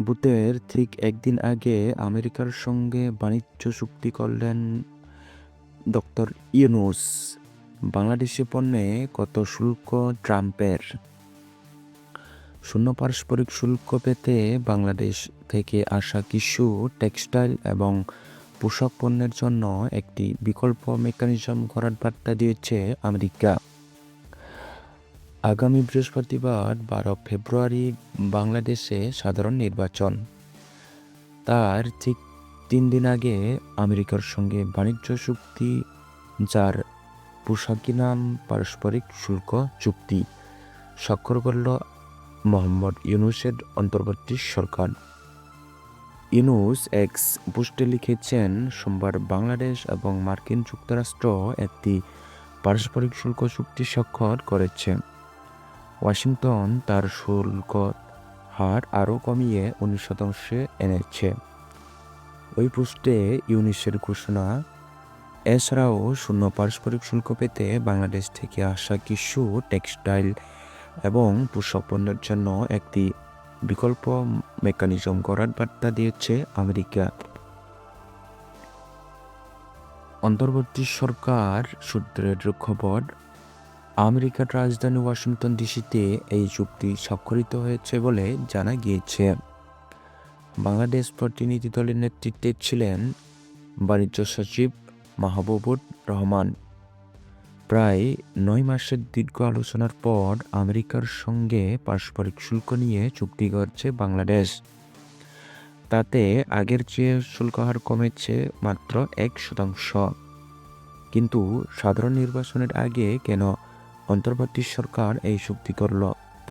বুথের ঠিক একদিন আগে আমেরিকার সঙ্গে বাণিজ্য চুক্তি করলেন ডক্টর ইউনূস। বাংলাদেশি পণ্যে কত শুল্ক ট্রাম্পের? শূন্য পারস্পরিক শুল্ক পেতে বাংলাদেশ থেকে আসা কিছু টেক্সটাইল এবং পোশাক পণ্যের জন্য একটি বিকল্প মেকানিজম করার বার্তা দিয়েছে আমেরিকা। আগামী বৃহস্পতিবার 12 ফেব্রুয়ারি বাংলাদেশে সাধারণ নির্বাচন। তার ঠিক 3 দিন আগে আমেরিকার সঙ্গে বাণিজ্য চুক্তি, যার পোশাকি নাম পারস্পরিক শুল্ক চুক্তি, স্বাক্ষর করল মোহাম্মদ ইউনূসের অন্তর্বর্তী সরকার। ইউনূস এক্স পোস্টে লিখেছেন, সোমবার বাংলাদেশ এবং মার্কিন যুক্তরাষ্ট্র একটি পারস্পরিক শুল্ক চুক্তি স্বাক্ষর করেছে। ওয়াশিংটন তার শুল্ক হার আরও কমিয়ে 19% এনেছে। ওই পোস্টে ইউনূসের ঘোষণা, এছাড়াও শূন্য পারস্পরিক শুল্ক পেতে বাংলাদেশ থেকে আসা কিছু টেক্সটাইল এবং পোশাক পণ্যের জন্য একটি বিকল্প মেকানিজম করার বার্তা দিয়েছে আমেরিকা। অন্তর্বর্তী সরকার সূত্রের খবর, আমেরিকার রাজধানী ওয়াশিংটন ডিসিতে এই চুক্তি স্বাক্ষরিত হয়েছে বলে জানা গিয়েছে। বাংলাদেশ প্রতিনিধি দলের নেতৃত্বে ছিলেন বাণিজ্য সচিব মাহবুবুর রহমান। প্রায় 9 মাসের দীর্ঘ আলোচনার পর আমেরিকার সঙ্গে পারস্পরিক শুল্ক নিয়ে চুক্তি করছে বাংলাদেশ। তাতে আগের চেয়ে শুল্ক হার কমেছে মাত্র 1%। কিন্তু সাধারণ নির্বাচনের আগে কেন অন্তর্বর্তী সরকার এই চুক্তি করল?